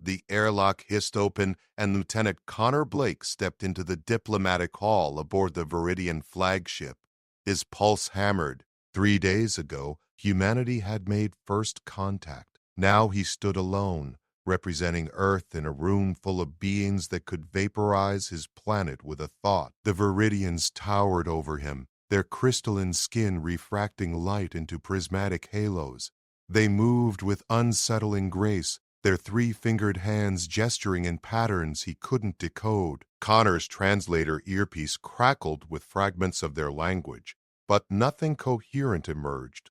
The airlock hissed open, and Lieutenant Connor Blake stepped into the diplomatic hall aboard the Viridian flagship. His pulse hammered. 3 days ago, humanity had made first contact. Now he stood alone, representing Earth in a room full of beings that could vaporize his planet with a thought. The Viridians towered over him, their crystalline skin refracting light into prismatic halos. They moved with unsettling grace, their three-fingered hands gesturing in patterns he couldn't decode. Connor's translator earpiece crackled with fragments of their language, but nothing coherent emerged.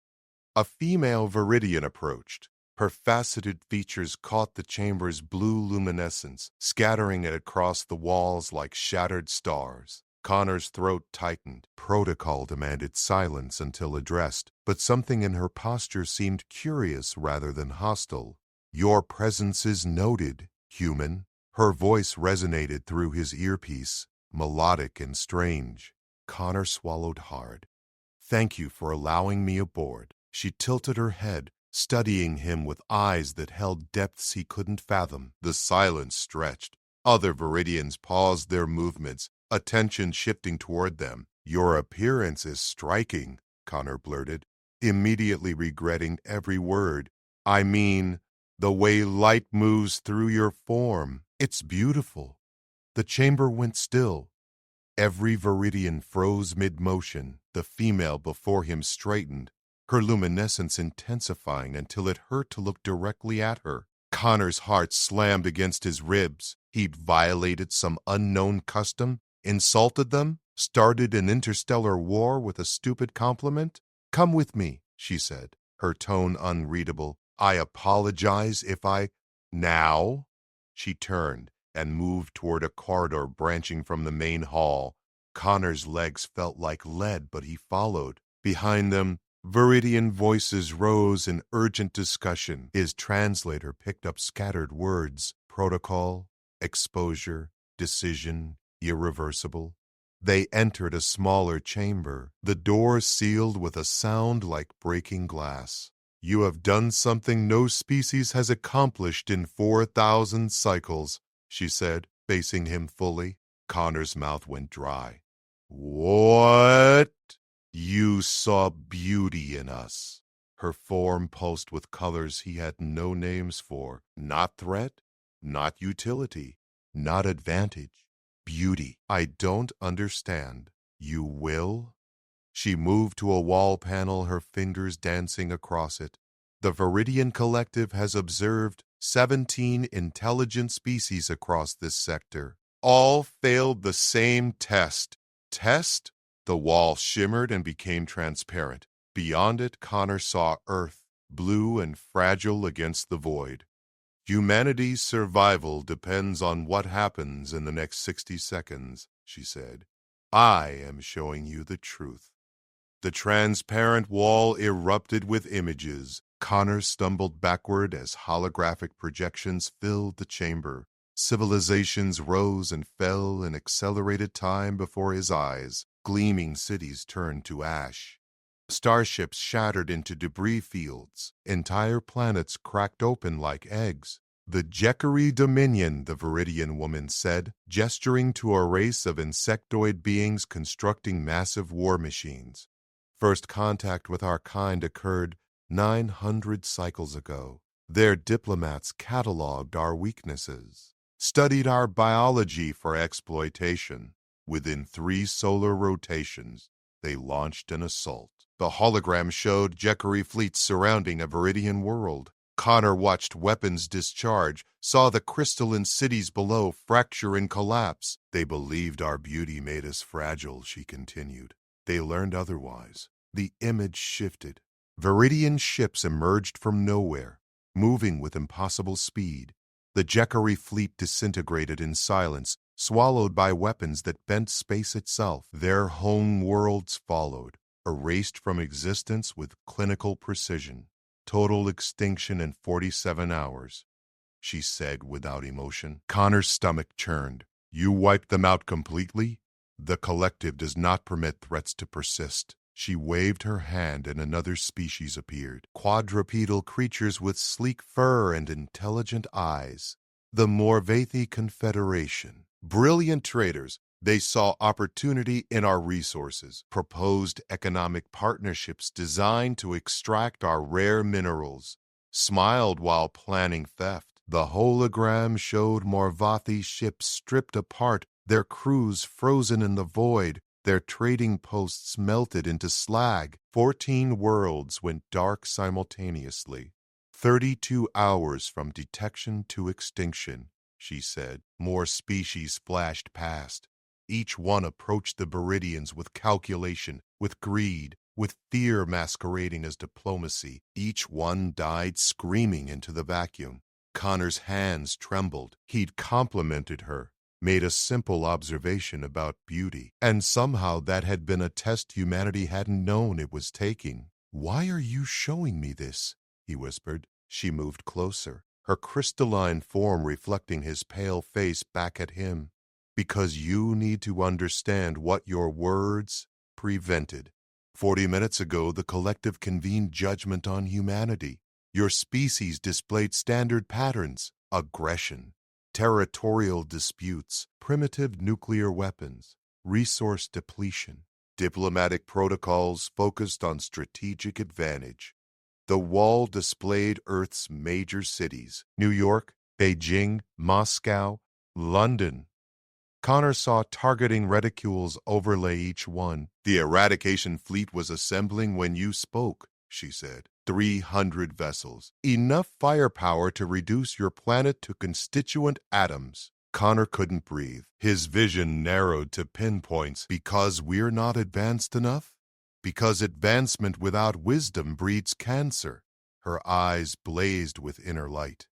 A female Viridian approached. Her faceted features caught the chamber's blue luminescence, scattering it across the walls like shattered stars. Connor's throat tightened. Protocol demanded silence until addressed, but something in her posture seemed curious rather than hostile. "Your presence is noted, human." Her voice resonated through his earpiece, melodic and strange. Connor swallowed hard. "Thank you for allowing me aboard." She tilted her head, studying him with eyes that held depths he couldn't fathom. The silence stretched. Other Viridians paused their movements, attention shifting toward them. "Your appearance is striking," Connor blurted, immediately regretting every word. "I mean, the way light moves through your form. It's beautiful." The chamber went still. Every Viridian froze mid-motion. The female before him straightened, her luminescence intensifying until it hurt to look directly at her. Connor's heart slammed against his ribs. He'd violated some unknown custom, insulted them, started an interstellar war with a stupid compliment. "Come with me," she said, her tone unreadable. "I apologize if I—" "Now?" She turned and moved toward a corridor branching from the main hall. Connor's legs felt like lead, but he followed. Behind them, Viridian voices rose in urgent discussion. His translator picked up scattered words: protocol, exposure, decision, irreversible. They entered a smaller chamber, the door sealed with a sound like breaking glass. "You have done something no species has accomplished in 4,000 cycles," she said, facing him fully. Connor's mouth went dry. "What?" "You saw beauty in us." Her form pulsed with colors he had no names for. Not threat, not utility, not advantage. Beauty. "I don't understand." "You will?" She moved to a wall panel, her fingers dancing across it. "The Viridian Collective has observed 17 intelligent species across this sector. All failed the same test." "Test?" The wall shimmered and became transparent. Beyond it, Connor saw Earth, blue and fragile against the void. "Humanity's survival depends on what happens in the next 60 seconds, she said. "I am showing you the truth." The transparent wall erupted with images. Connor stumbled backward as holographic projections filled the chamber. Civilizations rose and fell in accelerated time before his eyes. Gleaming cities turned to ash. Starships shattered into debris fields. Entire planets cracked open like eggs. "The Jekari Dominion," the Viridian woman said, gesturing to a race of insectoid beings constructing massive war machines. "First contact with our kind occurred 900 cycles ago. Their diplomats cataloged our weaknesses, studied our biology for exploitation. Within 3 solar rotations, they launched an assault." The hologram showed Jekari fleets surrounding a Viridian world. Connor watched weapons discharge, saw the crystalline cities below fracture and collapse. "They believed our beauty made us fragile," she continued. "They learned otherwise." The image shifted. Viridian ships emerged from nowhere, moving with impossible speed. The Jekari fleet disintegrated in silence, swallowed by weapons that bent space itself. Their home worlds followed, erased from existence with clinical precision. "Total extinction in 47 hours, she said without emotion. Connor's stomach churned. "You wiped them out completely?" "The collective does not permit threats to persist." She waved her hand and another species appeared. Quadrupedal creatures with sleek fur and intelligent eyes. The Morvathi Confederation. Brilliant traders, they saw opportunity in our resources, proposed economic partnerships designed to extract our rare minerals, smiled while planning theft. The hologram showed Morvathi ships stripped apart, their crews frozen in the void, their trading posts melted into slag. 14 worlds went dark simultaneously. 32 hours from detection to extinction, she said. More species splashed past. Each one approached the Viridians with calculation, with greed, with fear masquerading as diplomacy. Each one died screaming into the vacuum. Connor's hands trembled. He'd complimented her, made a simple observation about beauty, and somehow that had been a test humanity hadn't known it was taking. "Why are you showing me this?" he whispered. She moved closer, her crystalline form reflecting his pale face back at him. "Because you need to understand what your words prevented. 40 minutes ago, the collective convened judgment on humanity. Your species displayed standard patterns: aggression, territorial disputes, primitive nuclear weapons, resource depletion. Diplomatic protocols focused on strategic advantage. The wall displayed Earth's major cities: New York, Beijing, Moscow, London." Connor saw targeting reticules overlay each one. "The eradication fleet was assembling when you spoke," she said. 300 vessels. Enough firepower to reduce your planet to constituent atoms. Connor couldn't breathe. His vision narrowed to pinpoints. "Because we're not advanced enough? Because advancement without wisdom breeds cancer." Her eyes blazed with inner light.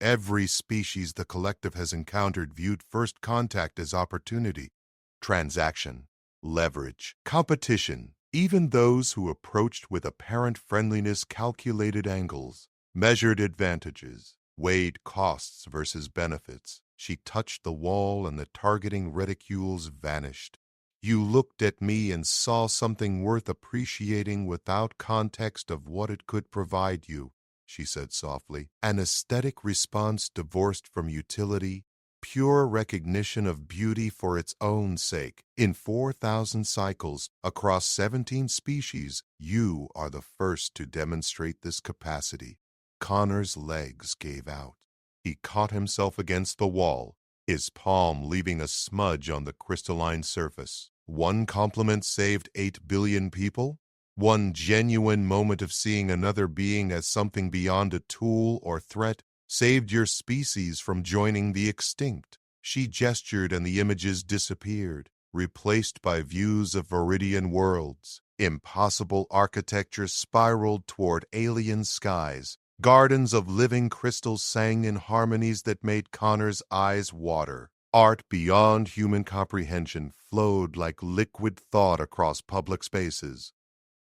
"Every species the collective has encountered viewed first contact as opportunity, transaction, leverage, competition. Even those who approached with apparent friendliness calculated angles, measured advantages, weighed costs versus benefits." She touched the wall and the targeting reticules vanished. "You looked at me and saw something worth appreciating without context of what it could provide you," she said softly. "An aesthetic response divorced from utility, pure recognition of beauty for its own sake. In 4,000 cycles, across 17 species, you are the first to demonstrate this capacity." Connor's legs gave out. He caught himself against the wall, his palm leaving a smudge on the crystalline surface. One compliment saved 8 billion people? One genuine moment of seeing another being as something beyond a tool or threat saved your species from joining the extinct. She gestured and the images disappeared, replaced by views of Viridian worlds. Impossible architecture spiraled toward alien skies. Gardens of living crystals sang in harmonies that made Connor's eyes water. Art beyond human comprehension flowed like liquid thought across public spaces.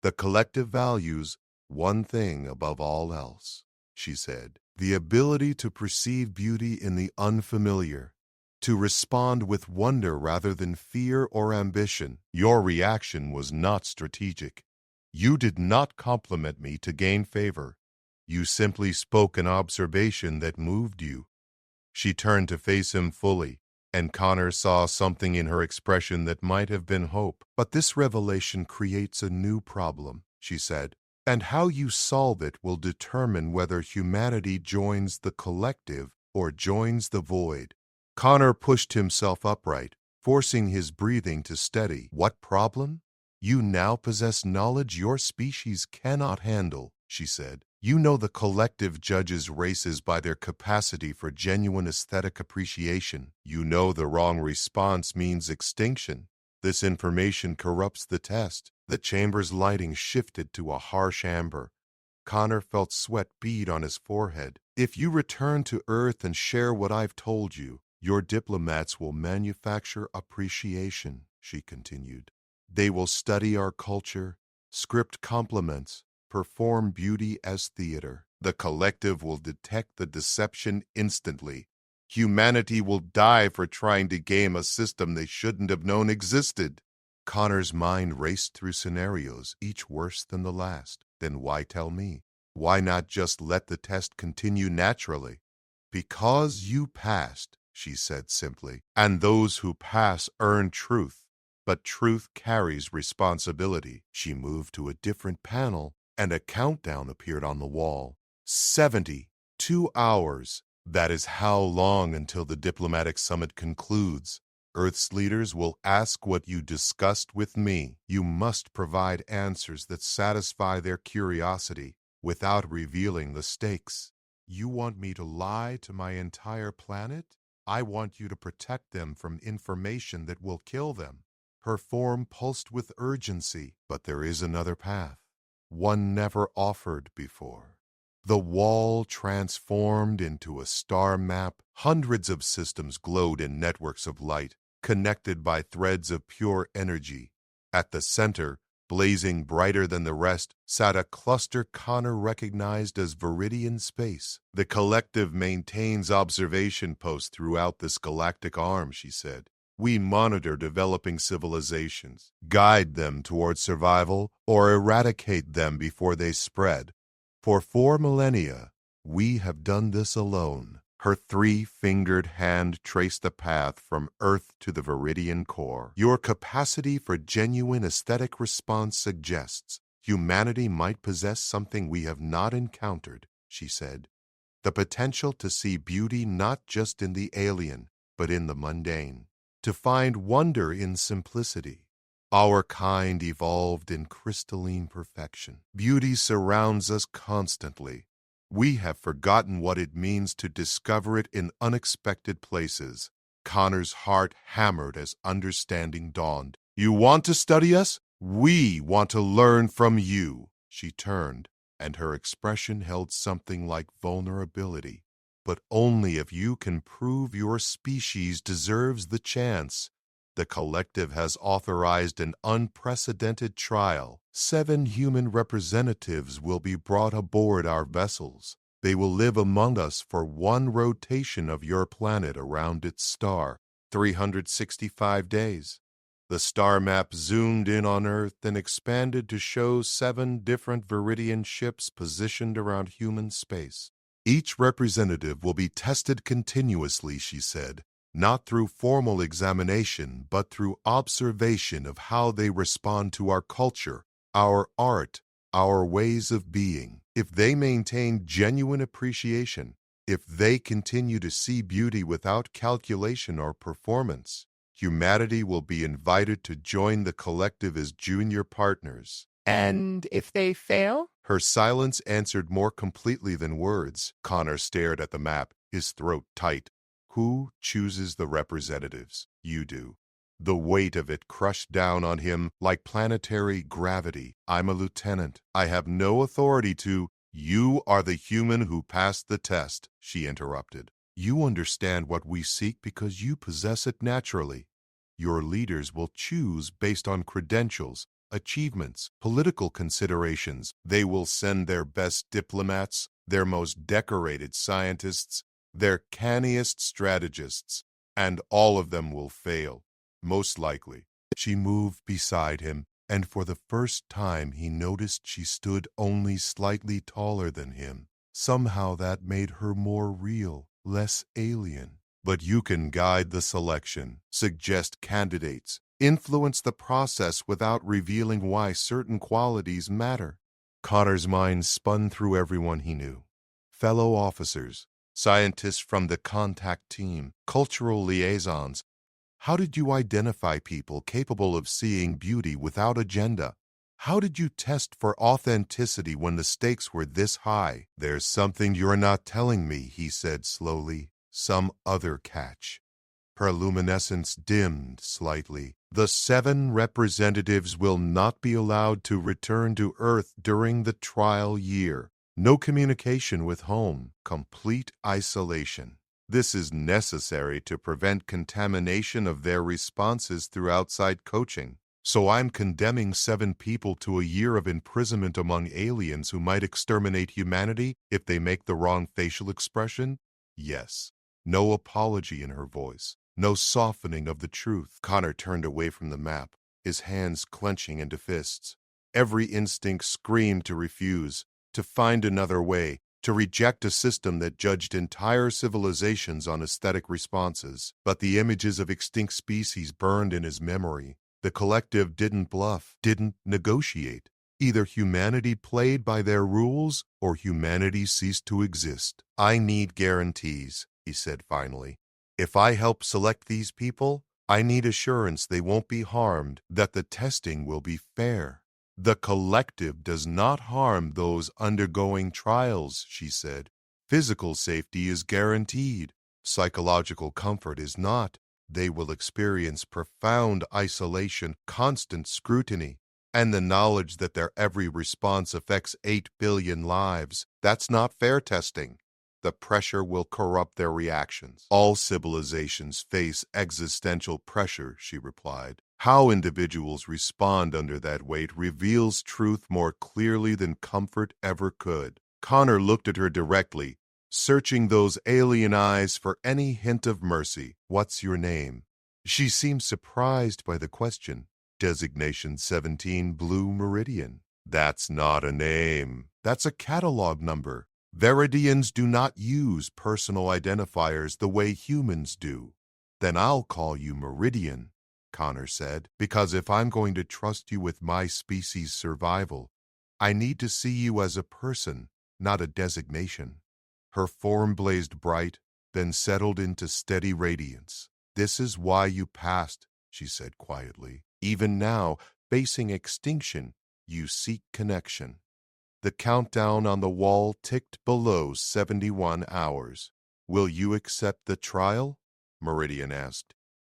"The collective values one thing above all else," she said. "The ability to perceive beauty in the unfamiliar, to respond with wonder rather than fear or ambition. Your reaction was not strategic. You did not compliment me to gain favor. You simply spoke an observation that moved you." She turned to face him fully, and Connor saw something in her expression that might have been hope. "But this revelation creates a new problem," she said, "and how you solve it will determine whether humanity joins the collective or joins the void." Connor pushed himself upright, forcing his breathing to steady. "What problem? You now possess knowledge your species cannot handle," she said. "You know the collective judges races by their capacity for genuine aesthetic appreciation. You know the wrong response means extinction. This information corrupts the test." The chamber's lighting shifted to a harsh amber. Connor felt sweat bead on his forehead. "If you return to Earth and share what I've told you, your diplomats will manufacture appreciation," she continued. "They will study our culture, script compliments, perform beauty as theater. The collective will detect the deception instantly. Humanity will die for trying to game a system they shouldn't have known existed." Connor's mind raced through scenarios, each worse than the last. Then why tell me? Why not just let the test continue naturally? Because you passed, she said simply, and those who pass earn truth. But truth carries responsibility. She moved to a different panel, and a countdown appeared on the wall. 72 hours. That is how long until the diplomatic summit concludes. Earth's leaders will ask what you discussed with me. You must provide answers that satisfy their curiosity without revealing the stakes. You want me to lie to my entire planet? I want you to protect them from information that will kill them. Her form pulsed with urgency, but there is another path, one never offered before. The wall transformed into a star map. Hundreds of systems glowed in networks of light, connected by threads of pure energy. At the center, blazing brighter than the rest, sat a cluster Connor recognized as Viridian Space. The collective maintains observation posts throughout this galactic arm, she said. We monitor developing civilizations, guide them towards survival, or eradicate them before they spread. For 4 millennia, we have done this alone. Her 3-fingered hand traced the path from Earth to the Viridian core. Your capacity for genuine aesthetic response suggests humanity might possess something we have not encountered, she said. The potential to see beauty not just in the alien, but in the mundane. To find wonder in simplicity. Our kind evolved in crystalline perfection. Beauty surrounds us constantly. We have forgotten what it means to discover it in unexpected places. Connor's heart hammered as understanding dawned. You want to study us? We want to learn from you. She turned, and her expression held something like vulnerability. But only if you can prove your species deserves the chance. The collective has authorized an unprecedented trial. 7 human representatives will be brought aboard our vessels. They will live among us for 1 rotation of your planet around its star, 365 days. The star map zoomed in on Earth and expanded to show 7 different Viridian ships positioned around human space. Each representative will be tested continuously, she said, not through formal examination, but through observation of how they respond to our culture, our art, our ways of being. If they maintain genuine appreciation, if they continue to see beauty without calculation or performance, humanity will be invited to join the collective as junior partners. And if they fail? Her silence answered more completely than words. Connor stared at the map, his throat tight. Who chooses the representatives? You do. The weight of it crushed down on him like planetary gravity. I'm a lieutenant. I have no authority to— You are the human who passed the test, she interrupted. You understand what we seek because you possess it naturally. Your leaders will choose based on credentials, achievements, political considerations. They will send their best diplomats, their most decorated scientists, their canniest strategists, and all of them will fail, most likely. She moved beside him, and for the first time he noticed she stood only slightly taller than him. Somehow that made her more real, less alien. But you can guide the selection, suggest candidates, influence the process without revealing why certain qualities matter. Connor's mind spun through everyone he knew. Fellow officers, scientists from the contact team, cultural liaisons. How did you identify people capable of seeing beauty without agenda? How did you test for authenticity when the stakes were this high? There's something you're not telling me, he said slowly. Some other catch. Her luminescence dimmed slightly. The 7 representatives will not be allowed to return to Earth during the trial year. No communication with home. Complete isolation. This is necessary to prevent contamination of their responses through outside coaching. So I'm condemning 7 people to a year of imprisonment among aliens who might exterminate humanity if they make the wrong facial expression? Yes. No apology in her voice. No softening of the truth. Connor turned away from the map, his hands clenching into fists. Every instinct screamed to refuse, to find another way. to reject a system that judged entire civilizations on aesthetic responses. But the images of extinct species burned in his memory. The collective didn't bluff, didn't negotiate. Either humanity played by their rules or humanity ceased to exist. I need guarantees, he said finally. If I help select these people, I need assurance they won't be harmed, that the testing will be fair. The collective does not harm those undergoing trials, she said. Physical safety is guaranteed. Psychological comfort is not. They will experience profound isolation, constant scrutiny, and the knowledge that their every response affects 8 billion lives. That's not fair testing. The pressure will corrupt their reactions. All civilizations face existential pressure, she replied. How individuals respond under that weight reveals truth more clearly than comfort ever could. Connor looked at her directly, searching those alien eyes for any hint of mercy. What's your name? She seemed surprised by the question. Designation 17 Blue Meridian. That's not a name. That's a catalog number. Veridians do not use personal identifiers the way humans do. Then I'll call you Meridian, Connor said, because if I'm going to trust you with my species' survival, I need to see you as a person, not a designation. Her form blazed bright, then settled into steady radiance. This is why you passed, she said quietly. Even now, facing extinction, you seek connection. The countdown on the wall ticked below 71 hours. Will you accept the trial? Meridian asked.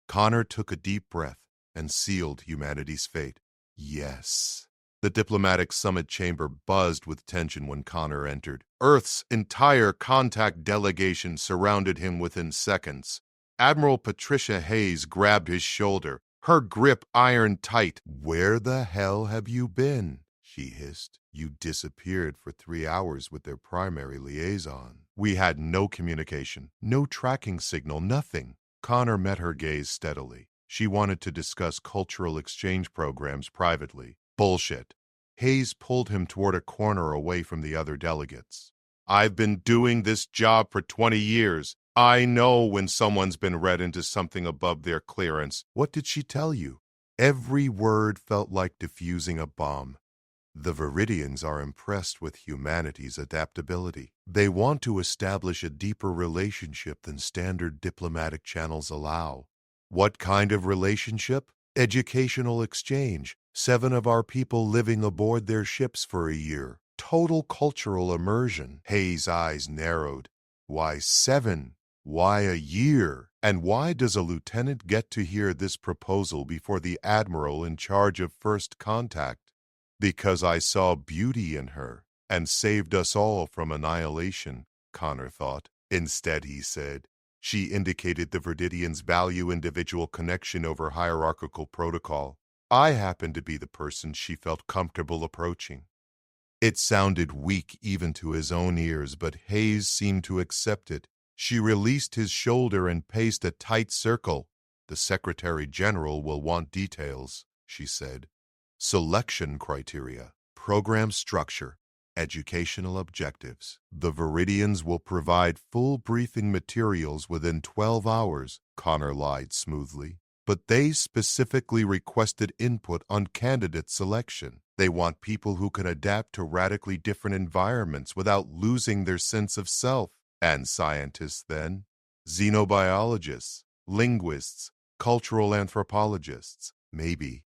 Connor took a deep breath and sealed humanity's fate. Yes. The diplomatic summit chamber buzzed with tension when Connor entered. Earth's entire contact delegation surrounded him within seconds. Admiral Patricia Hayes grabbed his shoulder, her grip iron tight. Where the hell have you been? She hissed. You disappeared for 3 hours with their primary liaison. We had no communication, no tracking signal, nothing. Connor met her gaze steadily. She wanted to discuss cultural exchange programs privately. Bullshit. Hayes pulled him toward a corner away from the other delegates. I've been doing this job for 20 years. I know when someone's been read into something above their clearance. What did she tell you? Every word felt like diffusing a bomb. The Veridians are impressed with humanity's adaptability. They want to establish a deeper relationship than standard diplomatic channels allow. What kind of relationship? Educational exchange. 7 of our people living aboard their ships for a year. Total cultural immersion. Hayes' eyes narrowed. Why 7? Why a year? And why does a lieutenant get to hear this proposal before the admiral in charge of first contact? Because I saw beauty in her and saved us all from annihilation, Connor thought. Instead, he said, she indicated the Veridians value individual connection over hierarchical protocol. I happened to be the person she felt comfortable approaching. It sounded weak even to his own ears, but Hayes seemed to accept it. She released his shoulder and paced a tight circle. The Secretary General will want details, she said. Selection criteria, program structure, educational objectives. The Veridians will provide full briefing materials within 12 hours, Connor lied smoothly. But they specifically requested input on candidate selection. They want people who can adapt to radically different environments without losing their sense of self. And scientists then? Xenobiologists, linguists, cultural anthropologists, maybe.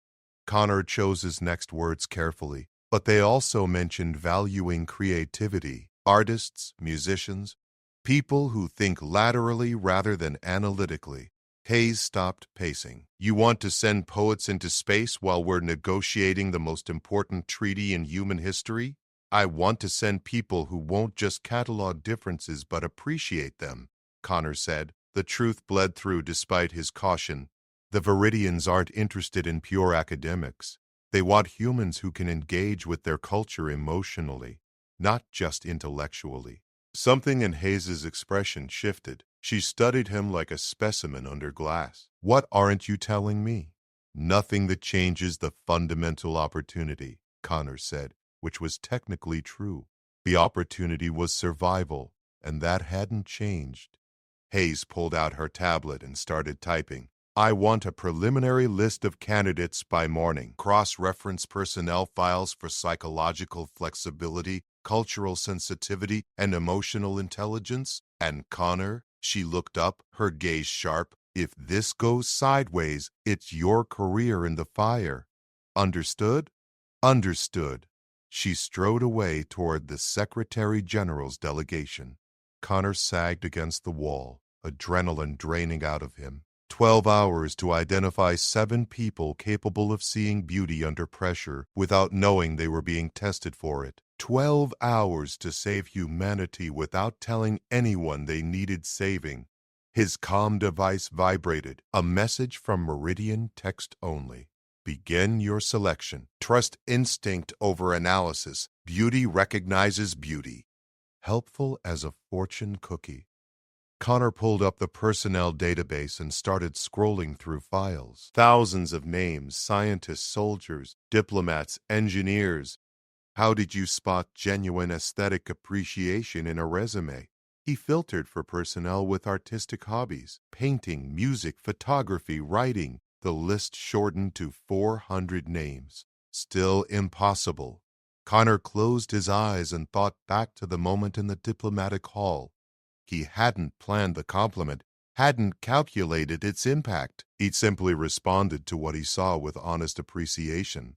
Connor chose his next words carefully, but they also mentioned valuing creativity, artists, musicians, people who think laterally rather than analytically. Hayes stopped pacing. You want to send poets into space while we're negotiating the most important treaty in human history? I want to send people who won't just catalog differences but appreciate them, Connor said. The truth bled through despite his caution. The Veridians aren't interested in pure academics. They want humans who can engage with their culture emotionally, not just intellectually. Something in Hayes's expression shifted. She studied him like a specimen under glass. What aren't you telling me? Nothing that changes the fundamental opportunity, Connor said, which was technically true. The opportunity was survival, and that hadn't changed. Hayes pulled out her tablet and started typing. I want a preliminary list of candidates by morning. Cross-reference personnel files for psychological flexibility, cultural sensitivity, and emotional intelligence. And Connor, she looked up, her gaze sharp. If this goes sideways, it's your career in the fire. Understood? Understood. She strode away toward the Secretary General's delegation. Connor sagged against the wall, adrenaline draining out of him. 12 hours to identify 7 people capable of seeing beauty under pressure without knowing they were being tested for it. 12 hours to save humanity without telling anyone they needed saving. His comm device vibrated. A message from Meridian, text only. Begin your selection. Trust instinct over analysis. Beauty recognizes beauty. Helpful as a fortune cookie. Connor pulled up the personnel database and started scrolling through files. Thousands of names, scientists, soldiers, diplomats, engineers. How did you spot genuine aesthetic appreciation in a resume? He filtered for personnel with artistic hobbies, painting, music, photography, writing. The list shortened to 400 names. Still impossible. Connor closed his eyes and thought back to the moment in the diplomatic hall. He hadn't planned the compliment, hadn't calculated its impact. He'd simply responded to what he saw with honest appreciation.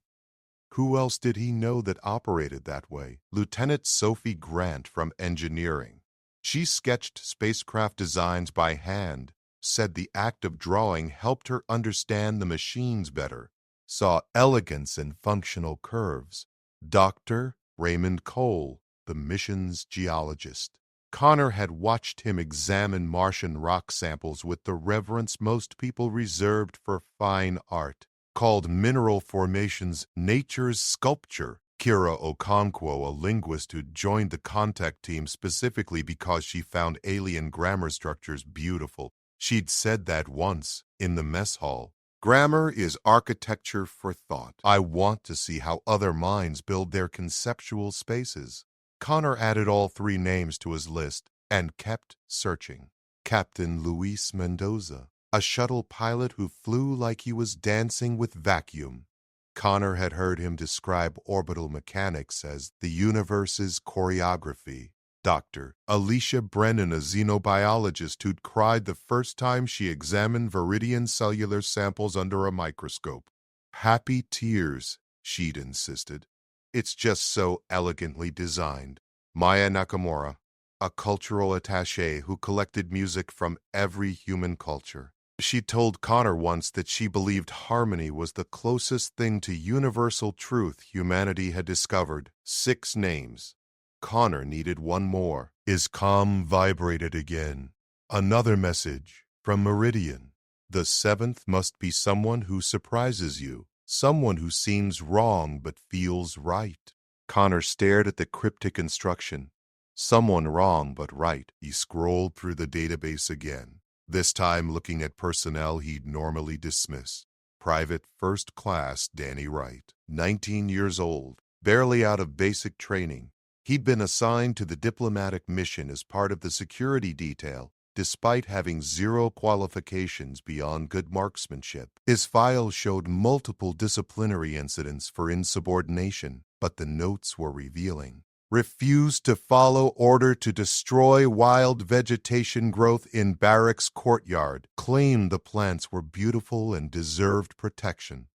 Who else did he know that operated that way? Lieutenant Sophie Grant from engineering. She sketched spacecraft designs by hand, said the act of drawing helped her understand the machines better, saw elegance in functional curves. Dr. Raymond Cole, the mission's geologist. Connor had watched him examine Martian rock samples with the reverence most people reserved for fine art. Called mineral formations nature's sculpture. Kira Okonkwo, a linguist who joined the contact team specifically because she found alien grammar structures beautiful. She'd said that once, in the mess hall. Grammar is architecture for thought. I want to see how other minds build their conceptual spaces. Connor added all 3 names to his list and kept searching. Captain Luis Mendoza, a shuttle pilot who flew like he was dancing with vacuum. Connor had heard him describe orbital mechanics as the universe's choreography. Dr. Alicia Brennan, a xenobiologist who'd cried the first time she examined Viridian cellular samples under a microscope. Happy tears, she'd insisted. It's just so elegantly designed. Maya Nakamura, a cultural attaché who collected music from every human culture. She told Connor once that she believed harmony was the closest thing to universal truth humanity had discovered. 6 names. Connor needed 1 more. His comm vibrated again. Another message from Meridian. The 7th must be someone who surprises you, someone who seems wrong but feels right. Connor stared at the cryptic instruction. Someone wrong but right. He scrolled through the database again, this time looking at personnel he'd normally dismiss. Private First Class Danny Wright, 19 years old, barely out of basic training. He'd been assigned to the diplomatic mission as part of the security detail, despite having 0 qualifications beyond good marksmanship. His file showed multiple disciplinary incidents for insubordination, but the notes were revealing. Refused to follow order to destroy wild vegetation growth in barracks courtyard. Claimed the plants were beautiful and deserved protection.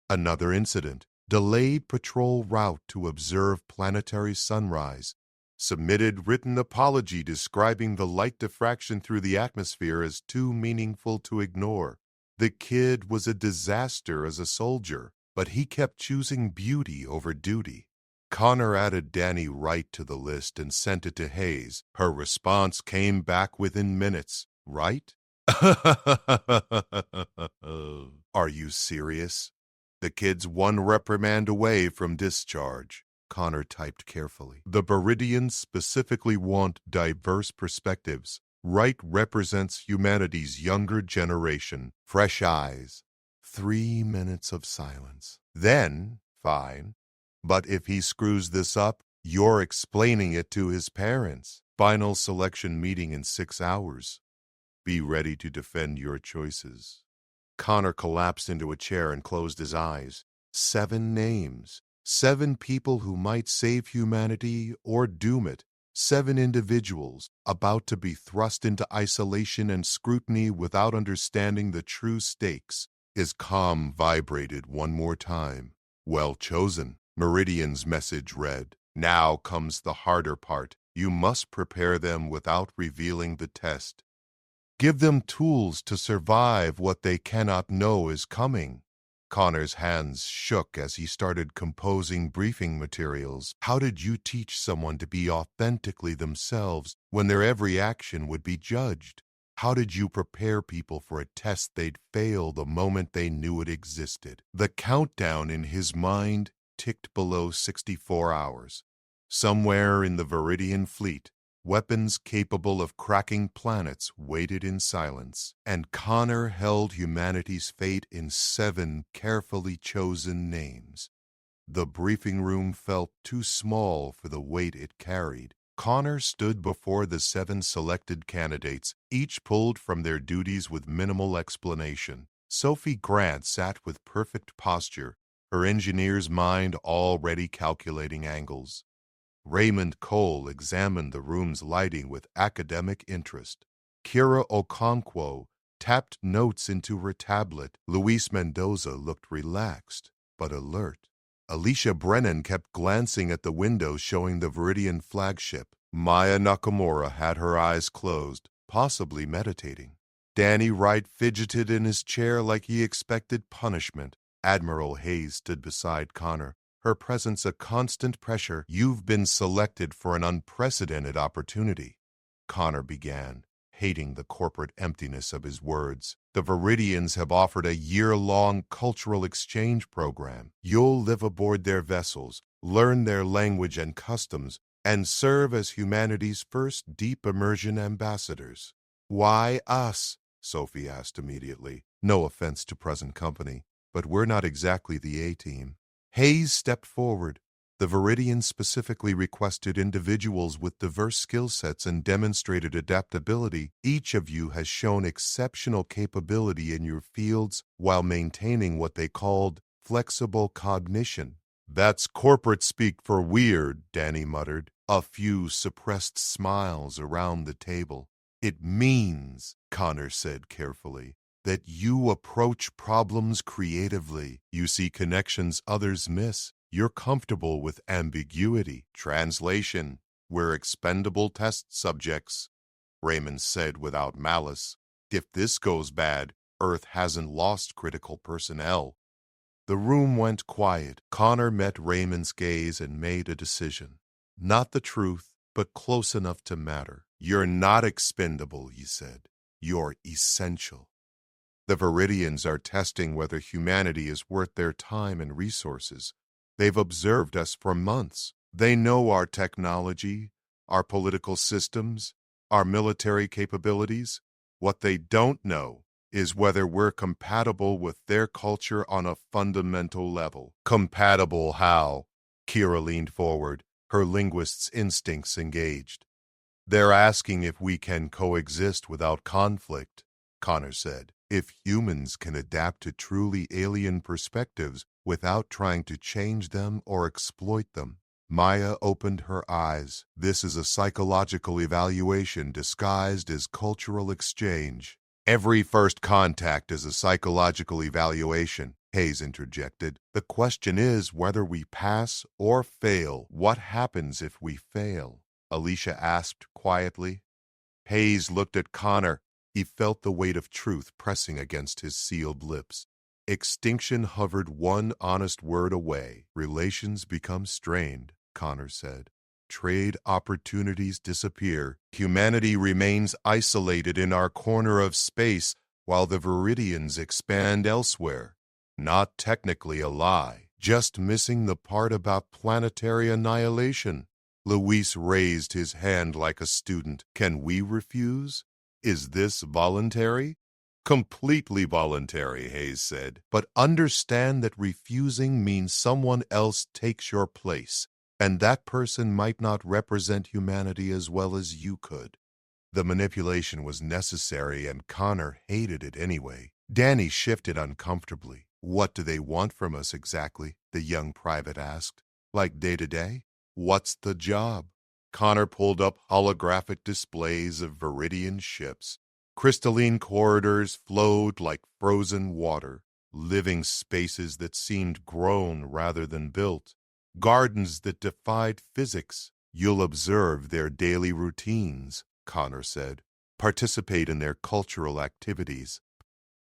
Another incident. Delayed patrol route to observe planetary sunrise. Submitted written apology describing the light diffraction through the atmosphere as too meaningful to ignore. The kid was a disaster as a soldier, but he kept choosing beauty over duty. Connor added Danny Wright to the list and sent it to Hayes. Her response came back within minutes. Right? Are you serious? The kid's 1 reprimand away from discharge. Connor typed carefully. The Viridians specifically want diverse perspectives. Wright represents humanity's younger generation. Fresh eyes. 3 minutes of silence. Then, fine. But if he screws this up, You're explaining it to his parents. Final selection meeting in 6 hours. Be ready to defend your choices. Connor collapsed into a chair and closed his eyes. 7 names. 7 people who might save humanity or doom it. 7 individuals about to be thrust into isolation and scrutiny without understanding the true stakes. His calm vibrated one more time. Well chosen. Meridian's message read. Now comes the harder part. You must prepare them without revealing the test. Give them tools to survive what they cannot know is coming. Connor's hands shook as he started composing briefing materials. How did you teach someone to be authentically themselves when their every action would be judged? How did you prepare people for a test they'd fail the moment they knew it existed? The countdown in his mind ticked below 64 hours. Somewhere in the Viridian fleet, weapons capable of cracking planets waited in silence, and Connor held humanity's fate in 7 carefully chosen names. The briefing room felt too small for the weight it carried. Connor stood before the 7 selected candidates, each pulled from their duties with minimal explanation. Sophie Grant sat with perfect posture, her engineer's mind already calculating angles. Raymond Cole examined the room's lighting with academic interest. Kira Okonkwo tapped notes into her tablet. Luis Mendoza looked relaxed but alert. Alicia Brennan kept glancing at the window showing the Viridian flagship. Maya Nakamura had her eyes closed, possibly meditating. Danny Wright fidgeted in his chair like he expected punishment. Admiral Hayes stood beside Connor, her presence a constant pressure. You've been selected for an unprecedented opportunity. Connor began, hating the corporate emptiness of his words. The Viridians have offered a year-long cultural exchange program. You'll live aboard their vessels, learn their language and customs, and serve as humanity's first deep immersion ambassadors. Why us? Sophie asked immediately. No offense to present company, but we're not exactly the A-team. Hayes stepped forward. The Viridians specifically requested individuals with diverse skill sets and demonstrated adaptability. Each of you has shown exceptional capability in your fields while maintaining what they called flexible cognition. That's corporate speak for weird, Danny muttered. A few suppressed smiles around the table. It means, Connor said carefully, that you approach problems creatively. You see connections others miss. You're comfortable with ambiguity. Translation, we're expendable test subjects, Raymond said without malice. If this goes bad, Earth hasn't lost critical personnel. The room went quiet. Connor met Raymond's gaze and made a decision. Not the truth, but close enough to matter. You're not expendable, he said. You're essential. The Viridians are testing whether humanity is worth their time and resources. They've observed us for months. They know our technology, our political systems, our military capabilities. What they don't know is whether we're compatible with their culture on a fundamental level. Compatible how? Kira leaned forward, her linguist's instincts engaged. They're asking if we can coexist without conflict, Connor said. If humans can adapt to truly alien perspectives without trying to change them or exploit them. Maya opened her eyes. This is a psychological evaluation disguised as cultural exchange. Every first contact is a psychological evaluation, Hayes interjected. The question is whether we pass or fail. What happens if we fail? Alicia asked quietly. Hayes looked at Connor. He felt the weight of truth pressing against his sealed lips. Extinction hovered one honest word away. Relations become strained, Connor said. Trade opportunities disappear. Humanity remains isolated in our corner of space while the Viridians expand elsewhere. Not technically a lie, just missing the part about planetary annihilation. Luis raised his hand like a student. Can we refuse? Is this voluntary? Completely voluntary, Hayes said. But understand that refusing means someone else takes your place. and that person might not represent humanity as well as you could. The manipulation was necessary, and Connor hated it anyway. Danny shifted uncomfortably. "What do they want from us exactly?" the young private asked. "Like day-to-day? What's the job?" Connor pulled up holographic displays of Viridian ships. Crystalline corridors flowed like frozen water, living spaces that seemed grown rather than built, gardens that defied physics. "You'll observe their daily routines," Connor said. "Participate in their cultural activities.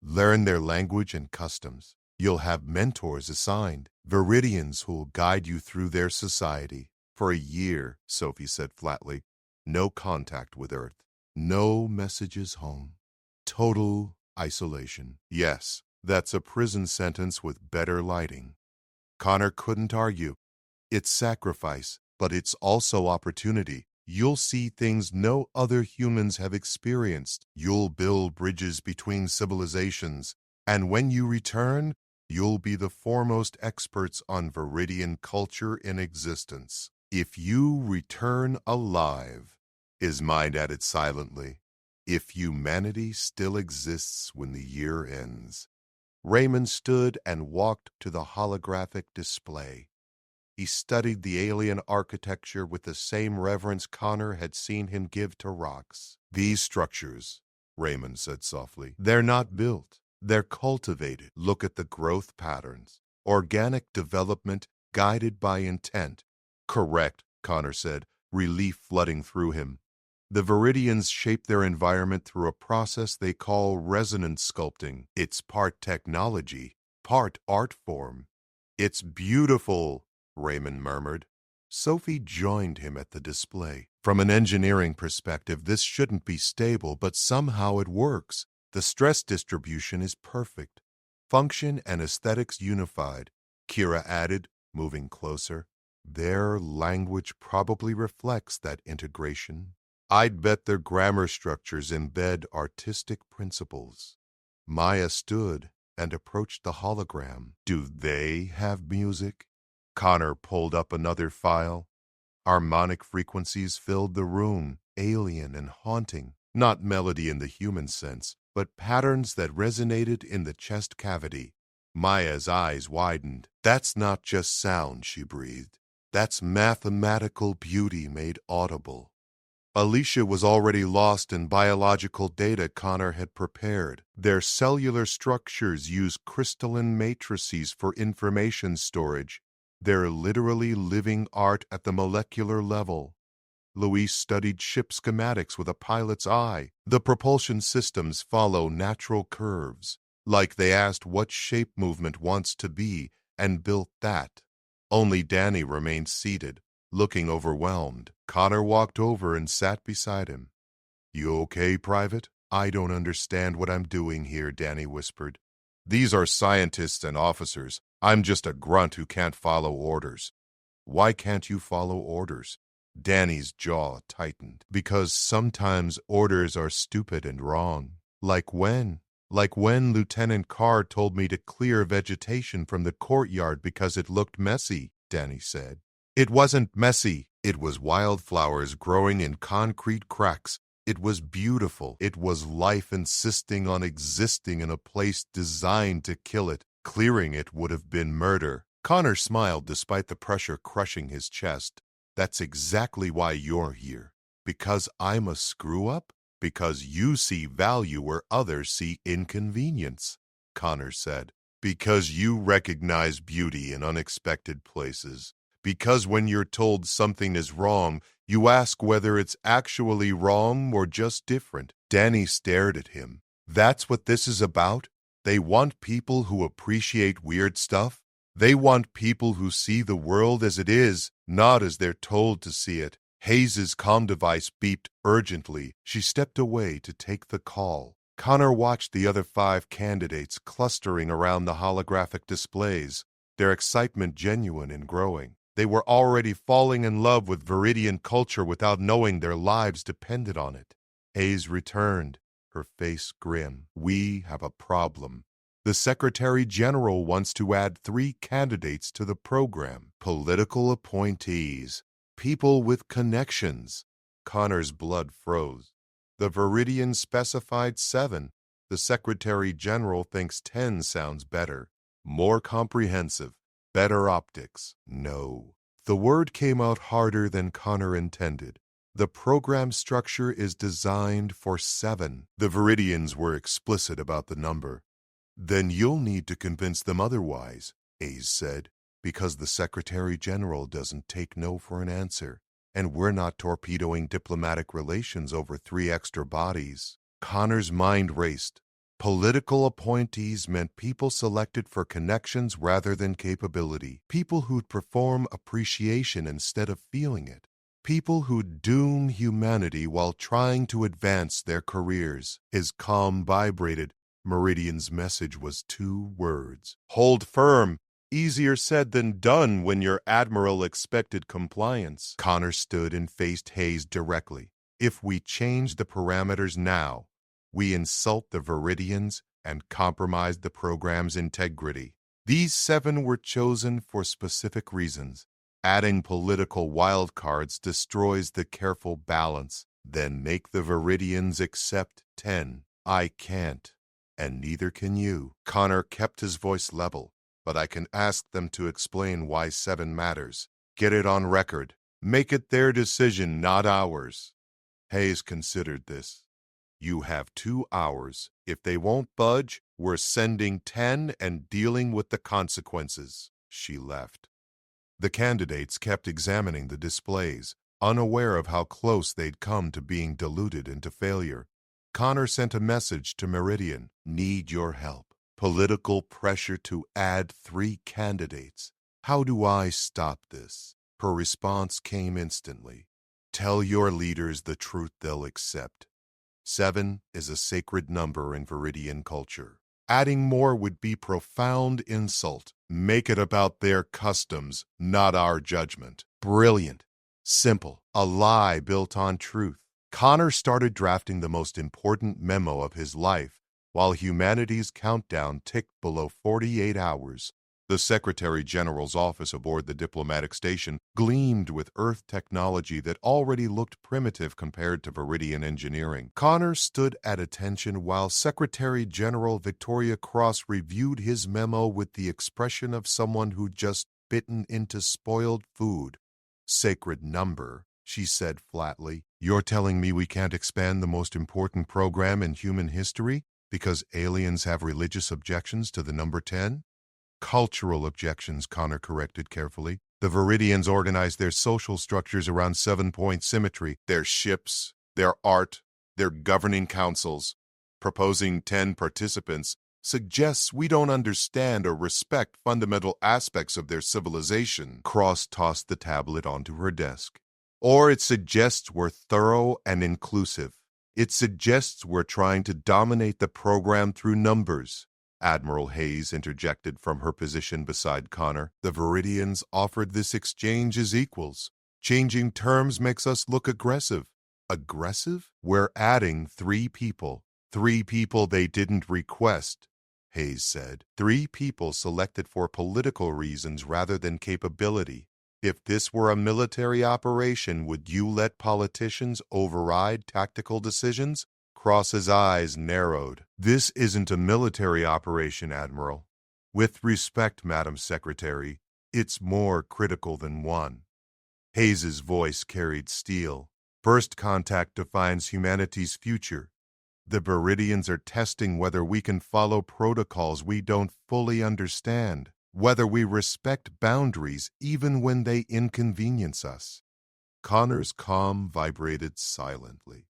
Learn their language and customs. You'll have mentors assigned, Viridians who'll guide you through their society." "For a year," Sophie said flatly. "No contact with Earth. No messages home. Total isolation." "Yes, that's a prison sentence with better lighting." Connor couldn't argue. "It's sacrifice, but it's also opportunity. You'll see things no other humans have experienced. You'll build bridges between civilizations. And when you return, you'll be the foremost experts on Viridian culture in existence. If you return alive," his mind added silently, "if humanity still exists when the year ends." Raymond stood and walked to the holographic display. He studied the alien architecture with the same reverence Connor had seen him give to rocks. "These structures," Raymond said softly, "they're not built. They're cultivated. Look at the growth patterns. Organic development guided by intent." "Correct," Connor said, relief flooding through him. "The Viridians shape their environment through a process they call resonance sculpting. It's part technology, part art form." "It's beautiful," Raymond murmured. Sophie joined him at the display. "From an engineering perspective, this shouldn't be stable, but somehow it works. The stress distribution is perfect. Function and aesthetics unified," Kira added, moving closer. "Their language probably reflects that integration. I'd bet their grammar structures embed artistic principles." Maya stood and approached the hologram. "Do they have music?" Connor pulled up another file. Harmonic frequencies filled the room, alien and haunting. Not melody in the human sense, but patterns that resonated in the chest cavity. Maya's eyes widened. "That's not just sound," she breathed. "That's mathematical beauty made audible." Alicia was already lost in biological data Connor had prepared. Their cellular structures use crystalline matrices for information storage. They're literally living art at the molecular level. Luis studied ship schematics with a pilot's eye. The propulsion systems follow natural curves, like they asked what shape movement wants to be and built that. Only Danny remained seated, looking overwhelmed. Connor walked over and sat beside him. "You okay, Private?" "I don't understand what I'm doing here," Danny whispered. "These are scientists and officers. I'm just a grunt who can't follow orders." "Why can't you follow orders?" Danny's jaw tightened. "Because sometimes orders are stupid and wrong." "Like when?" "Like when Lieutenant Carr told me to clear vegetation from the courtyard because it looked messy," Danny said. "It wasn't messy. It was wildflowers growing in concrete cracks. It was beautiful. It was life insisting on existing in a place designed to kill it. Clearing it would have been murder." Connor smiled despite the pressure crushing his chest. "That's exactly why you're here. Because I'm a screw-up? Because you see value where others see inconvenience," Connor said. "Because you recognize beauty in unexpected places. Because when you're told something is wrong, you ask whether it's actually wrong or just different." Danny stared at him. "That's what this is about? They want people who appreciate weird stuff? They want people who see the world as it is, not as they're told to see it." Hayes's comm device beeped urgently. She stepped away to take the call. Connor watched the other 5 candidates clustering around the holographic displays, their excitement genuine and growing. They were already falling in love with Viridian culture without knowing their lives depended on it. Hayes returned, her face grim. "We have a problem. The Secretary General wants to add 3 candidates to the program. Political appointees. People with connections. Connor's blood froze. The Viridian specified 7. The Secretary General thinks 10 sounds better. More comprehensive. Better optics. No. The word came out harder than Connor intended. The program structure is designed for 7. The Viridians were explicit about the number. Then you'll need to convince them otherwise, Hayes said, because the Secretary General doesn't take no for an answer, and we're not torpedoing diplomatic relations over 3 extra bodies. Connor's mind raced. Political appointees meant people selected for connections rather than capability, people who'd perform appreciation instead of feeling it, people who'd doom humanity while trying to advance their careers. His calm vibrated. Meridian's message was 2 words. Hold firm. Easier said than done when your admiral expected compliance. Connor stood and faced Hayes directly. If we change the parameters now, we insult the Viridians and compromise the program's integrity. These 7 were chosen for specific reasons. Adding political wildcards destroys the careful balance. Then make the Viridians accept 10. I can't, and neither can you. Connor kept his voice level, but I can ask them to explain why 7 matters. Get it on record. Make it their decision, not ours. Hayes considered this. You have 2 hours. If they won't budge, we're sending 10 and dealing with the consequences. She left. The candidates kept examining the displays, unaware of how close they'd come to being diluted into failure. Connor sent a message to Meridian. Need your help. Political pressure to add 3 candidates. How do I stop this? Her response came instantly. Tell your leaders the truth they'll accept. 7 is a sacred number in Viridian culture. Adding more would be profound insult. Make it about their customs, not our judgment. Brilliant. Simple. A lie built on truth. Connor started drafting the most important memo of his life while humanity's countdown ticked below 48 hours. The Secretary General's office aboard the diplomatic station gleamed with Earth technology that already looked primitive compared to Viridian engineering. Connor stood at attention while Secretary General Victoria Cross reviewed his memo with the expression of someone who'd just bitten into spoiled food. Sacred number, she said flatly. You're telling me we can't expand the most important program in human history because aliens have religious objections to the number 10? Cultural objections, Connor corrected carefully. The Viridians organized their social structures around 7-point symmetry, their ships, their art, their governing councils. Proposing 10 participants suggests we don't understand or respect fundamental aspects of their civilization. Cross tossed the tablet onto her desk. Or it suggests we're thorough and inclusive. It suggests we're trying to dominate the program through numbers. Admiral Hayes interjected from her position beside Connor. The Viridians offered this exchange as equals. Changing terms makes us look aggressive. Aggressive? We're adding 3 people. 3 people they didn't request, Hayes said. 3 people selected for political reasons rather than capability. If this were a military operation, would you let politicians override tactical decisions? Cross's eyes narrowed. This isn't a military operation, Admiral. With respect, Madam Secretary, it's more critical than one. Hayes's voice carried steel. First contact defines humanity's future. The Viridians are testing whether we can follow protocols we don't fully understand, whether we respect boundaries even when they inconvenience us. Connor's calm vibrated silently.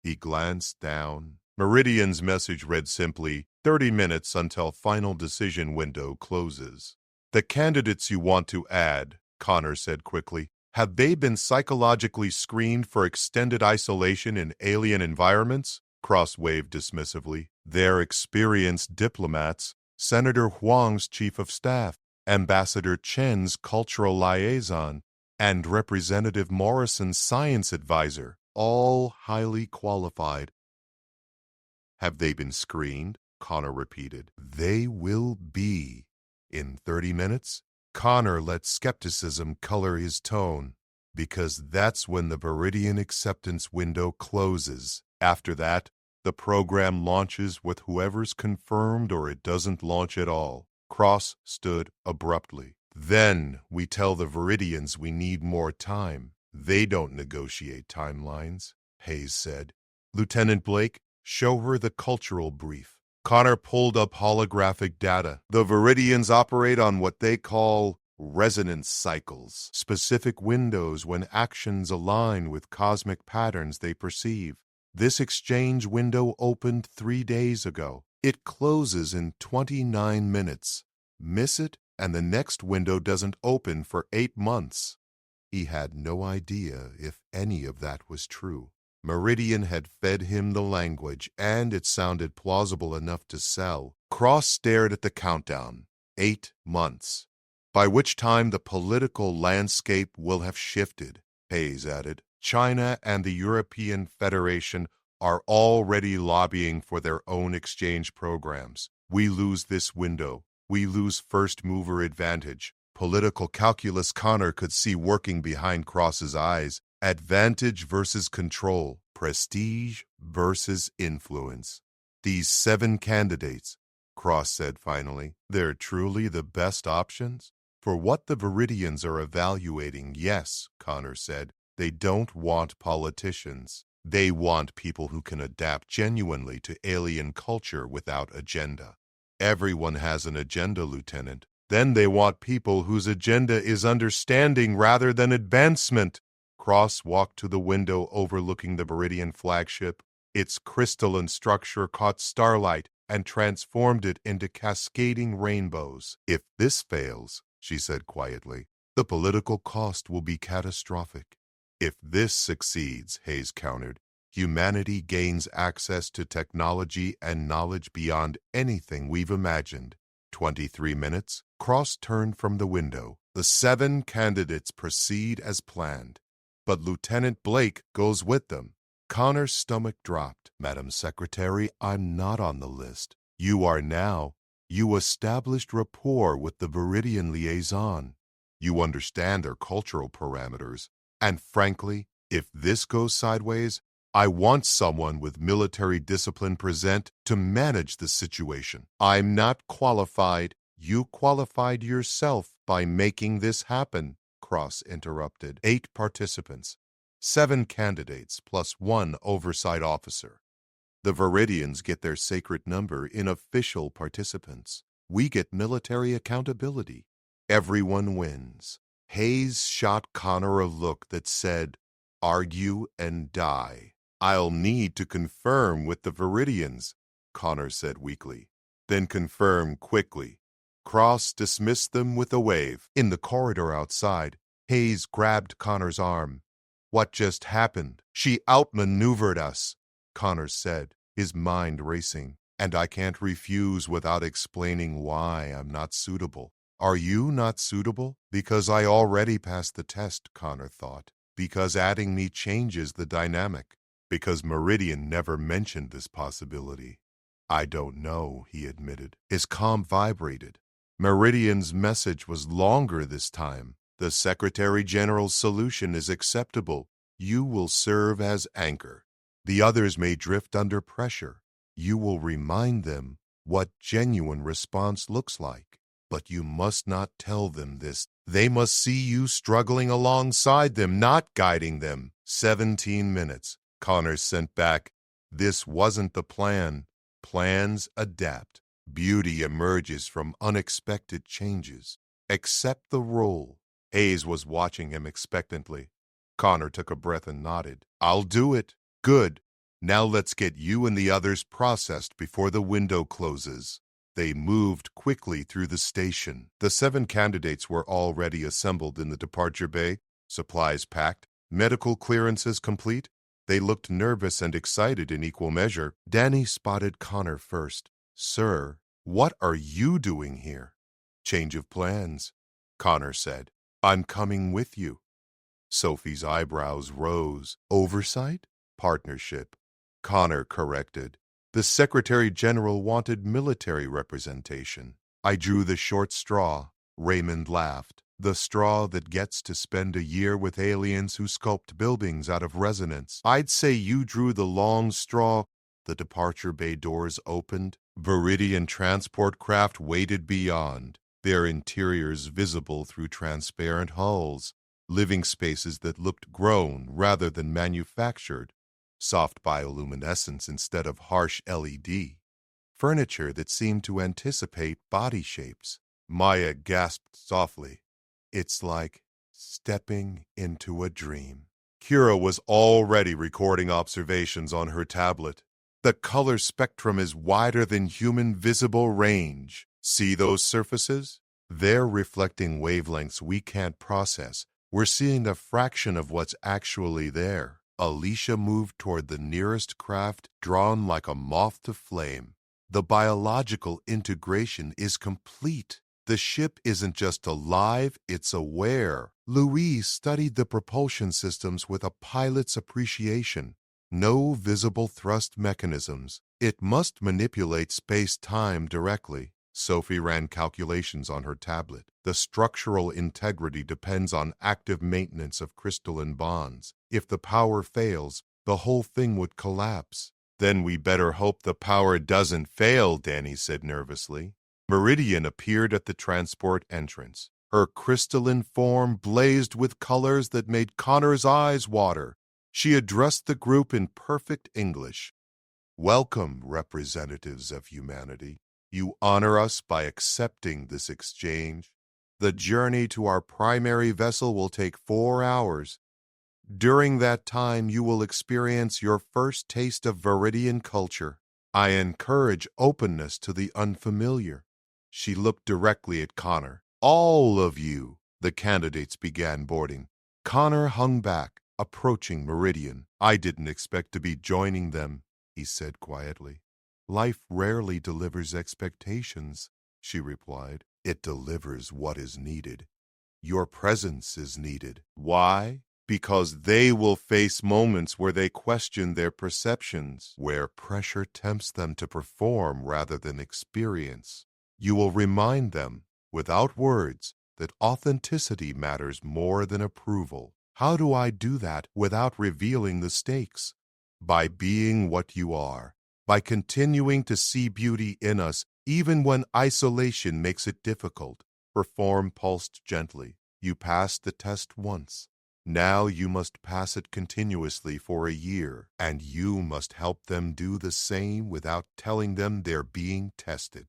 He glanced down. Meridian's message read simply, 30 minutes until final decision window closes. The candidates you want to add, Connor said quickly, have they been psychologically screened for extended isolation in alien environments? Cross waved dismissively. They're experienced diplomats, Senator Huang's chief of staff, Ambassador Chen's cultural liaison, and Representative Morrison's science advisor. All highly qualified. Have they been screened? Connor repeated. They will be. In 30 minutes? Connor let skepticism color his tone, because that's when the Viridian acceptance window closes. After that, the program launches with whoever's confirmed or it doesn't launch at all. Cross stood abruptly. Then we tell the Viridians we need more time. They don't negotiate timelines, Hayes said. Lieutenant Blake, show her the cultural brief. Connor pulled up holographic data. The Viridians operate on what they call resonance cycles, specific windows when actions align with cosmic patterns they perceive. This exchange window opened 3 days ago. It closes in 29 minutes. Miss it, and the next window doesn't open for 8 months. He had no idea if any of that was true. Meridian had fed him the language, and it sounded plausible enough to sell. Cross stared at the countdown. 8 months. By which time the political landscape will have shifted, Hayes added. China and the European Federation are already lobbying for their own exchange programs. We lose this window. We lose first mover advantage. Political calculus Connor could see working behind Cross's eyes. Advantage versus control. Prestige versus influence. These 7 candidates, Cross said finally, they're truly the best options? For what the Viridians are evaluating, yes, Connor said. They don't want politicians. They want people who can adapt genuinely to alien culture without agenda. Everyone has an agenda, Lieutenant. Then they want people whose agenda is understanding rather than advancement. Cross walked to the window overlooking the Viridian flagship. Its crystalline structure caught starlight and transformed it into cascading rainbows. If this fails, she said quietly, the political cost will be catastrophic. If this succeeds, Hayes countered, humanity gains access to technology and knowledge beyond anything we've imagined. 23 minutes, Cross turned from the window. The 7 candidates proceed as planned, but Lieutenant Blake goes with them. Connor's stomach dropped. Madam Secretary, I'm not on the list. You are now. You established rapport with the Viridian liaison. You understand their cultural parameters. And frankly, if this goes sideways, I want someone with military discipline present to manage the situation. I'm not qualified. You qualified yourself by making this happen, Cross interrupted. 8 participants, 7 candidates plus 1 oversight officer. The Viridians get their sacred number in official participants. We get military accountability. Everyone wins. Hayes shot Connor a look that said, argue and die. I'll need to confirm with the Viridians, Connor said weakly. Then confirm quickly. Cross dismissed them with a wave. In the corridor outside, Hayes grabbed Connor's arm. What just happened? She outmaneuvered us, Connor said, his mind racing. And I can't refuse without explaining why I'm not suitable. Are you not suitable? Because I already passed the test, Connor thought. Because adding me changes the dynamic. Because Meridian never mentioned this possibility. I don't know, he admitted. His comm vibrated. Meridian's message was longer this time. The Secretary General's solution is acceptable. You will serve as anchor. The others may drift under pressure. You will remind them what genuine response looks like. But you must not tell them this. They must see you struggling alongside them, not guiding them. 17 minutes. Connor sent back. This wasn't the plan. Plans adapt. Beauty emerges from unexpected changes. Accept the role. Hayes was watching him expectantly. Connor took a breath and nodded. I'll do it. Good. Now let's get you and the others processed before the window closes. They moved quickly through the station. The 7 candidates were already assembled in the departure bay, supplies packed, medical clearances complete. They looked nervous and excited in equal measure. Danny spotted Connor first. Sir, what are you doing here? Change of plans, Connor said. I'm coming with you. Sophie's eyebrows rose. Oversight? Partnership. Connor corrected. The Secretary General wanted military representation. I drew the short straw. Raymond laughed. The straw that gets to spend a year with aliens who sculpt buildings out of resonance. I'd say you drew the long straw. The departure bay doors opened. Viridian transport craft waited beyond, their interiors visible through transparent hulls, living spaces that looked grown rather than manufactured, soft bioluminescence instead of harsh LED, furniture that seemed to anticipate body shapes. Maya gasped softly. It's like stepping into a dream. Kira was already recording observations on her tablet. The color spectrum is wider than human visible range. See those surfaces? They're reflecting wavelengths we can't process. We're seeing a fraction of what's actually there. Alicia moved toward the nearest craft, drawn like a moth to flame. The biological integration is complete. The ship isn't just alive, it's aware. Louise studied the propulsion systems with a pilot's appreciation. No visible thrust mechanisms. It must manipulate space-time directly. Sophie ran calculations on her tablet. The structural integrity depends on active maintenance of crystalline bonds. If the power fails, the whole thing would collapse. Then we better hope the power doesn't fail, Danny said nervously. Meridian appeared at the transport entrance. Her crystalline form blazed with colors that made Connor's eyes water. She addressed the group in perfect English. Welcome, representatives of humanity. You honor us by accepting this exchange. The journey to our primary vessel will take 4 hours. During that time, you will experience your first taste of Viridian culture. I encourage openness to the unfamiliar. She looked directly at Connor. All of you. The candidates began boarding. Connor hung back, approaching Meridian. I didn't expect to be joining them, he said quietly. Life rarely delivers expectations, she replied. It delivers what is needed. Your presence is needed. Why? Because they will face moments where they question their perceptions, where pressure tempts them to perform rather than experience. You will remind them, without words, that authenticity matters more than approval. How do I do that without revealing the stakes? By being what you are, by continuing to see beauty in us even when isolation makes it difficult. Her form pulsed gently. You passed the test once. Now you must pass it continuously for a year, and you must help them do the same without telling them they're being tested.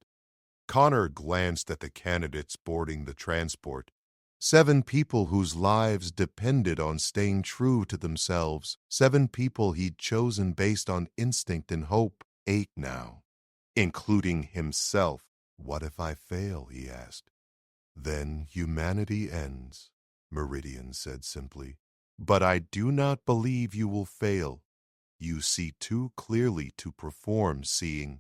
Connor glanced at the candidates boarding the transport. 7 people whose lives depended on staying true to themselves. 7 people he'd chosen based on instinct and hope. 8 now, including himself. What if I fail, he asked. Then humanity ends, Meridian said simply. But I do not believe you will fail. You see too clearly to perform seeing.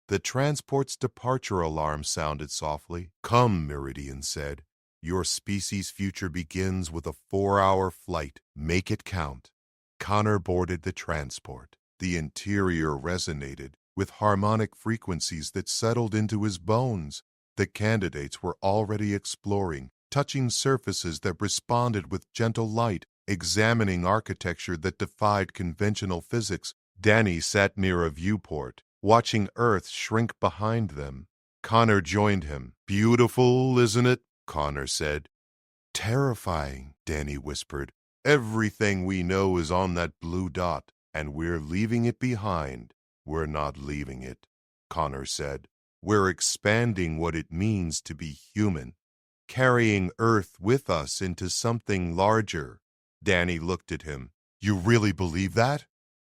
The transport's departure alarm sounded softly. Come, Meridian said. Your species' future begins with a 4-hour flight. Make it count. Connor boarded the transport. The interior resonated with harmonic frequencies that settled into his bones. The candidates were already exploring, touching surfaces that responded with gentle light, examining architecture that defied conventional physics. Danny sat near a viewport, watching Earth shrink behind them. Connor joined him. Beautiful, isn't it? Connor said. Terrifying, Danny whispered. Everything we know is on that blue dot, and we're leaving it behind. We're not leaving it, Connor said. We're expanding what it means to be human, carrying Earth with us into something larger. Danny looked at him. You really believe that?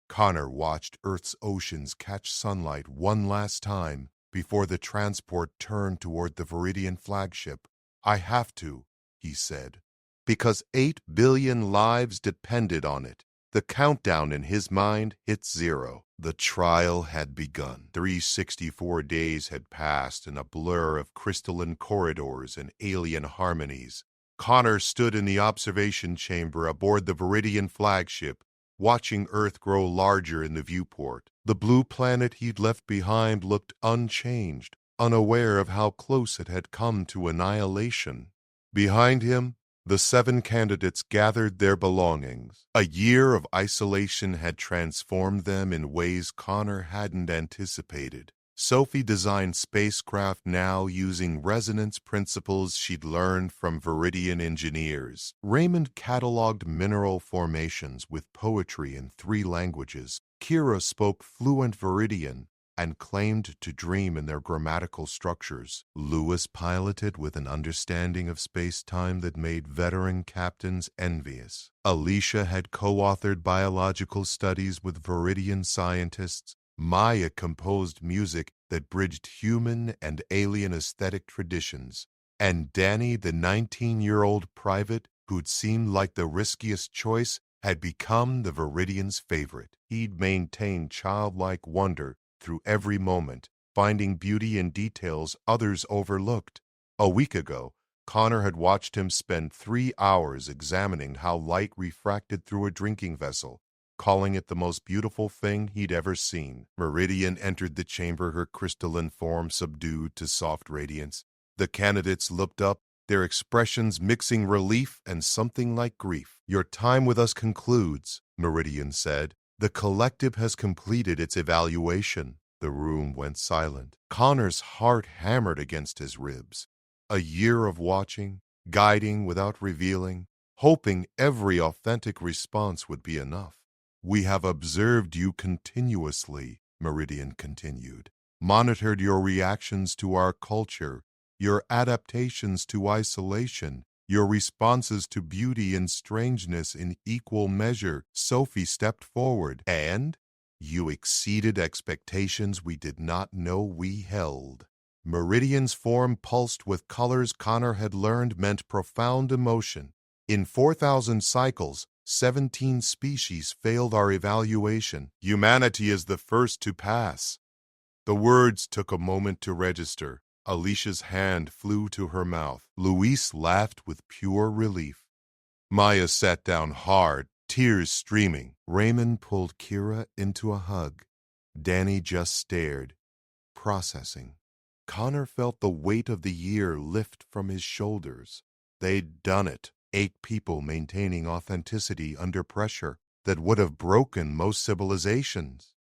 Connor watched Earth's oceans catch sunlight one last time before the transport turned toward the Viridian flagship. I have to, he said, because 8 billion lives depended on it. The countdown in his mind hit 0. The trial had begun. 364 days had passed in a blur of crystalline corridors and alien harmonies. Connor stood in the observation chamber aboard the Viridian flagship. watching Earth grow larger in the viewport. The blue planet he'd left behind looked unchanged, unaware of how close it had come to annihilation. Behind him, the 7 candidates gathered their belongings. A year of isolation had transformed them in ways Connor hadn't anticipated. Sophie designed spacecraft now using resonance principles she'd learned from Viridian engineers. Raymond cataloged mineral formations with poetry in 3 languages. Kira spoke fluent Viridian and claimed to dream in their grammatical structures. Lewis piloted with an understanding of space-time that made veteran captains envious. Alicia had co-authored biological studies with Viridian scientists. Maya composed music that bridged human and alien aesthetic traditions. And Danny, the 19-year-old private who'd seemed like the riskiest choice, had become the Viridians' favorite. He'd maintained childlike wonder through every moment, finding beauty in details others overlooked. A week ago, Connor had watched him spend 3 hours examining how light refracted through a drinking vessel, calling it the most beautiful thing he'd ever seen. Meridian entered the chamber, her crystalline form subdued to soft radiance. The candidates looked up, their expressions mixing relief and something like grief. "Your time with us concludes," Meridian said. "The collective has completed its evaluation." The room went silent. Connor's heart hammered against his ribs. A year of watching, guiding without revealing, hoping every authentic response would be enough. "We have observed you continuously," Meridian continued, "monitored your reactions to our culture, your adaptations to isolation, your responses to beauty and strangeness in equal measure." Sophie stepped forward. "And you exceeded expectations we did not know we held." Meridian's form pulsed with colors Connor had learned meant profound emotion. "In 4,000 cycles, 17 species failed our evaluation. Humanity is the first to pass." The words took a moment to register. Alicia's hand flew to her mouth. Luis laughed with pure relief. Maya sat down hard, tears streaming. Raymond pulled Kira into a hug. Danny just stared, processing. Connor felt the weight of the year lift from his shoulders. They'd done it. 8 people maintaining authenticity under pressure that would have broken most civilizations.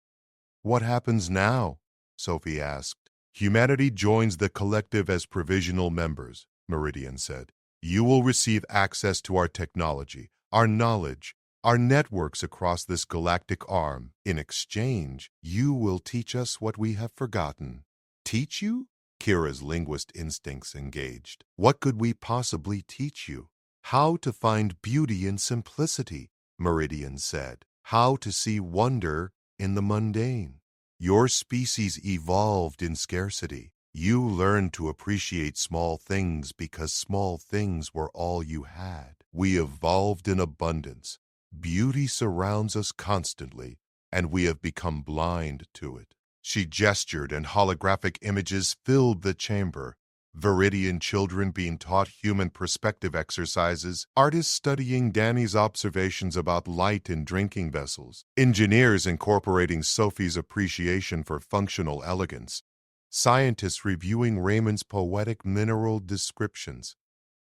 "What happens now?" Sophie asked. "Humanity joins the collective as provisional members," Meridian said. "You will receive access to our technology, our knowledge, our networks across this galactic arm. In exchange, you will teach us what we have forgotten." "Teach you?" Kira's linguist instincts engaged. "What could we possibly teach you?" "How to find beauty in simplicity," Meridian said. "How to see wonder in the mundane. Your species evolved in scarcity. You learned to appreciate small things because small things were all you had. We evolved in abundance. Beauty surrounds us constantly, and we have become blind to it." She gestured, and holographic images filled the chamber. Viridian children being taught human perspective exercises, artists studying Danny's observations about light in drinking vessels, engineers incorporating Sophie's appreciation for functional elegance, scientists reviewing Raymond's poetic mineral descriptions.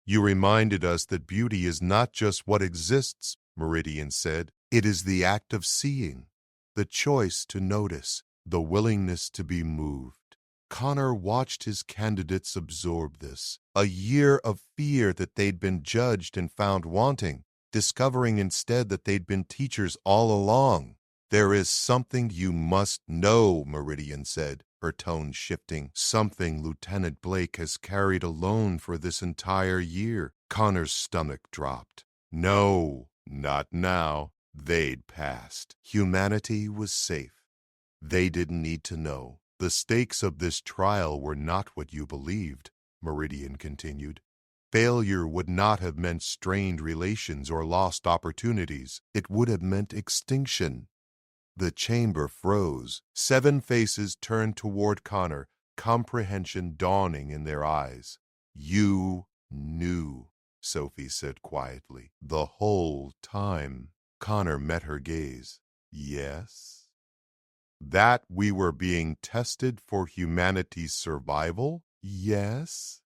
"You reminded us that beauty is not just what exists," Meridian said. "It is the act of seeing, the choice to notice, the willingness to be moved." Connor watched his candidates absorb this. A year of fear that they'd been judged and found wanting, discovering instead that they'd been teachers all along. "There is something you must know," Meridian said, her tone shifting. "Something Lieutenant Blake has carried alone for this entire year." Connor's stomach dropped. No, not now. They'd passed. Humanity was safe. They didn't need to know. "The stakes of this trial were not what you believed," Meridian continued. "Failure would not have meant strained relations or lost opportunities. It would have meant extinction." The chamber froze. 7 faces turned toward Connor, comprehension dawning in their eyes. "You knew," Sophie said quietly, "the whole time." Connor met her gaze. Yes? That we were being tested for humanity's survival? Yes?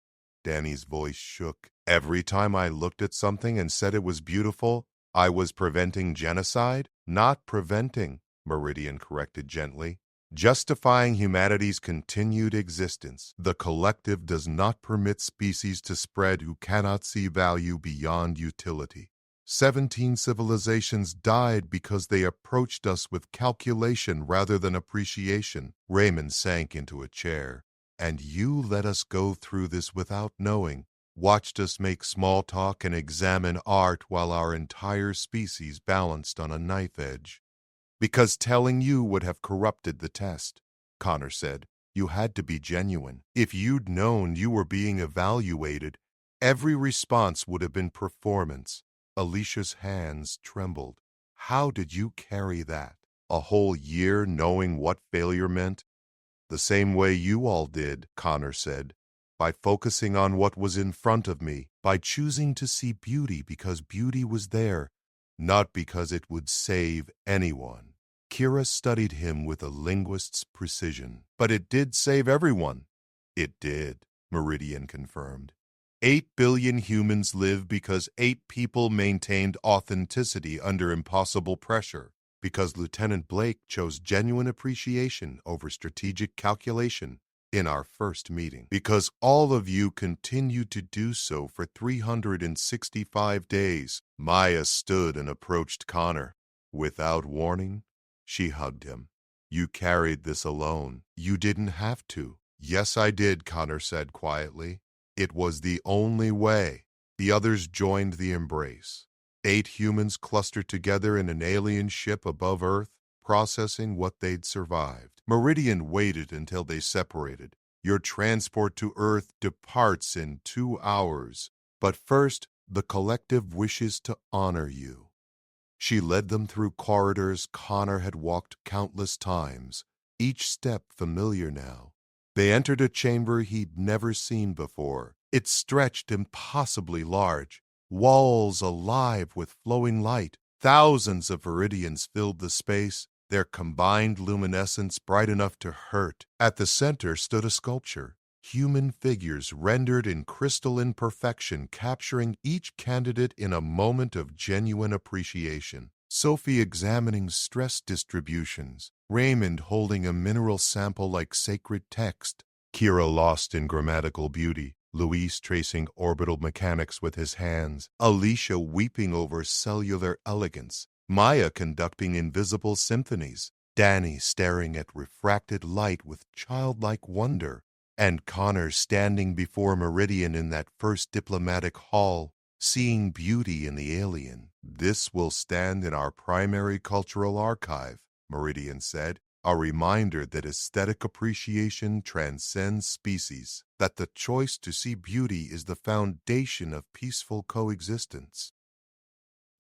Danny's voice shook. Every time I looked at something and said it was beautiful, I was preventing genocide? Not preventing, Meridian corrected gently. Justifying humanity's continued existence. The collective does not permit species to spread who cannot see value beyond utility. 17 civilizations died because they approached us with calculation rather than appreciation. Raymond sank into a chair. And you let us go through this without knowing, watched us make small talk and examine art while our entire species balanced on a knife edge. Because telling you would have corrupted the test, Connor said. You had to be genuine. If you'd known you were being evaluated, every response would have been performance. Alicia's hands trembled. How did you carry that? A whole year knowing what failure meant? The same way you all did, Connor said, by focusing on what was in front of me, by choosing to see beauty because beauty was there, not because it would save anyone. Kira studied him with a linguist's precision. But it did save everyone. It did, Meridian confirmed. 8 billion humans live because 8 people maintained authenticity under impossible pressure. Because Lieutenant Blake chose genuine appreciation over strategic calculation in our first meeting. Because all of you continued to do so for 365 days. Maya stood and approached Connor. Without warning, she hugged him. You carried this alone. You didn't have to. Yes, I did, Connor said quietly. It was the only way. The others joined the embrace. 8 humans clustered together in an alien ship above Earth, processing what they'd survived. Meridian waited until they separated. Your transport to Earth departs in 2 hours. But first, the collective wishes to honor you. She led them through corridors Connor had walked countless times, each step familiar now. They entered a chamber he'd never seen before. It stretched impossibly large. Walls alive with flowing light. Thousands of Viridians filled the space, their combined luminescence bright enough to hurt. At the center stood a sculpture, human figures rendered in crystalline perfection, capturing each candidate in a moment of genuine appreciation. Sophie examining stress distributions, Raymond holding a mineral sample like sacred text, Kira lost in grammatical beauty, Luis tracing orbital mechanics with his hands, Alicia weeping over cellular elegance, Maya conducting invisible symphonies, Danny staring at refracted light with childlike wonder, and Connor standing before Meridian in that first diplomatic hall, seeing beauty in the alien. This will stand in our primary cultural archive, Meridian said. A reminder that aesthetic appreciation transcends species, that the choice to see beauty is the foundation of peaceful coexistence.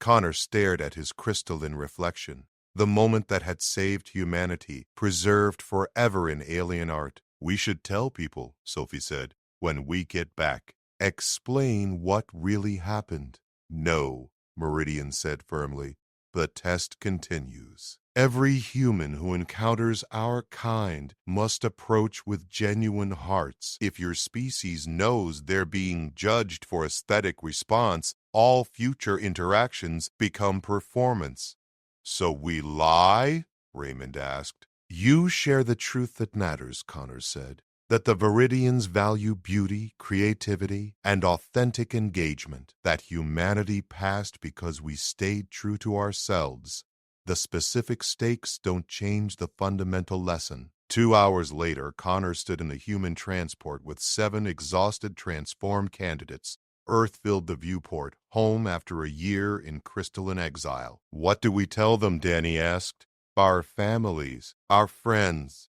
Connor stared at his crystalline reflection, the moment that had saved humanity, preserved forever in alien art. We should tell people, Sophie said, when we get back. Explain what really happened. No, Meridian said firmly. The test continues. Every human who encounters our kind must approach with genuine hearts. If your species knows they're being judged for aesthetic response, all future interactions become performance. So we lie? Raymond asked. You share the truth that matters, Connor said. That the Viridians value beauty, creativity, and authentic engagement. That humanity passed because we stayed true to ourselves. The specific stakes don't change the fundamental lesson. 2 hours later, Connor stood in a human transport with 7 exhausted transformed candidates. Earth filled the viewport, home after a year in crystalline exile. What do we tell them, Danny asked. Our families, our friends.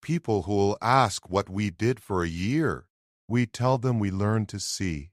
People who will ask what we did for a year. We tell them we learned to see,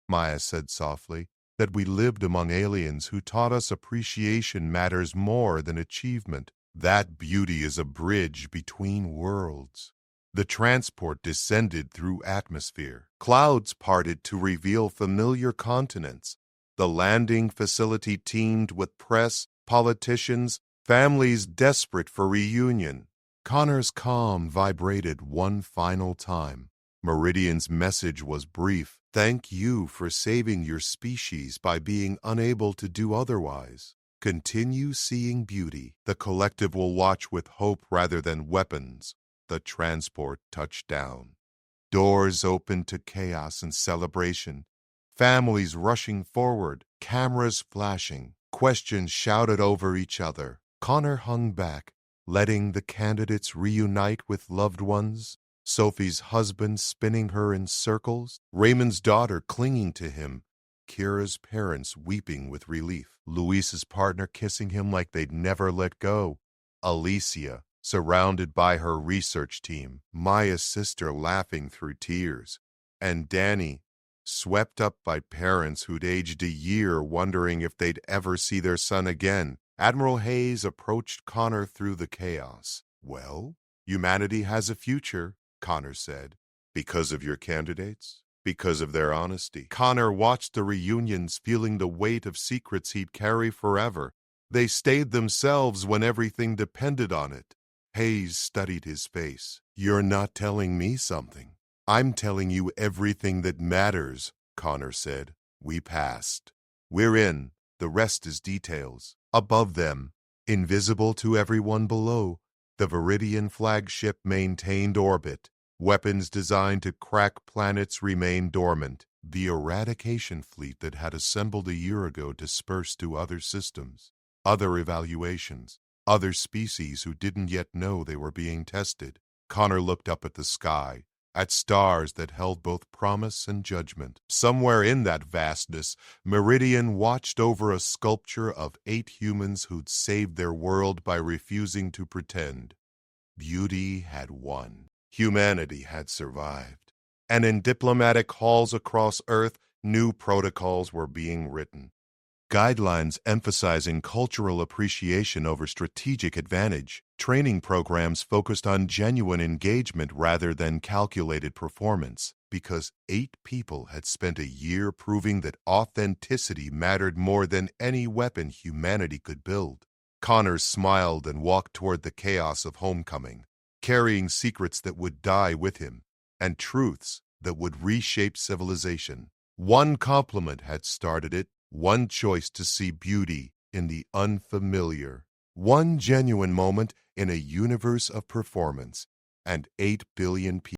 Maya said softly, that we lived among aliens who taught us appreciation matters more than achievement. That beauty is a bridge between worlds. The transport descended through atmosphere. Clouds parted to reveal familiar continents. The landing facility teemed with press, politicians, families desperate for reunion. Connor's calm vibrated one final time. Meridian's message was brief. Thank you for saving your species by being unable to do otherwise. Continue seeing beauty. The collective will watch with hope rather than weapons. The transport touched down. Doors opened to chaos and celebration. Families rushing forward, cameras flashing, questions shouted over each other. Connor hung back, letting the candidates reunite with loved ones. Sophie's husband spinning her in circles, Raymond's daughter clinging to him, Kira's parents weeping with relief, Luis's partner kissing him like they'd never let go, Alicia surrounded by her research team, Maya's sister laughing through tears, and Danny swept up by parents who'd aged a year wondering if they'd ever see their son again. Admiral Hayes approached Connor through the chaos. Well, humanity has a future, Connor said. Because of your candidates? Because of their honesty? Connor watched the reunions, feeling the weight of secrets he'd carry forever. They stayed themselves when everything depended on it. Hayes studied his face. You're not telling me something. I'm telling you everything that matters, Connor said. We passed. We're in. The rest is details. Above them, invisible to everyone below, the Viridian flagship maintained orbit. Weapons designed to crack planets remained dormant. The eradication fleet that had assembled a year ago dispersed to other systems, other evaluations, other species who didn't yet know they were being tested. Connor looked up at the sky, at stars that held both promise and judgment. Somewhere in that vastness, Meridian watched over a sculpture of 8 humans who'd saved their world by refusing to pretend. Beauty had won. Humanity had survived. And in diplomatic halls across Earth, new protocols were being written. Guidelines emphasizing cultural appreciation over strategic advantage. Training programs focused on genuine engagement rather than calculated performance, because 8 people had spent a year proving that authenticity mattered more than any weapon humanity could build. Connor smiled and walked toward the chaos of homecoming, carrying secrets that would die with him, and truths that would reshape civilization. One compliment had started it, one choice to see beauty in the unfamiliar, one genuine moment in a universe of performance, and 8 billion people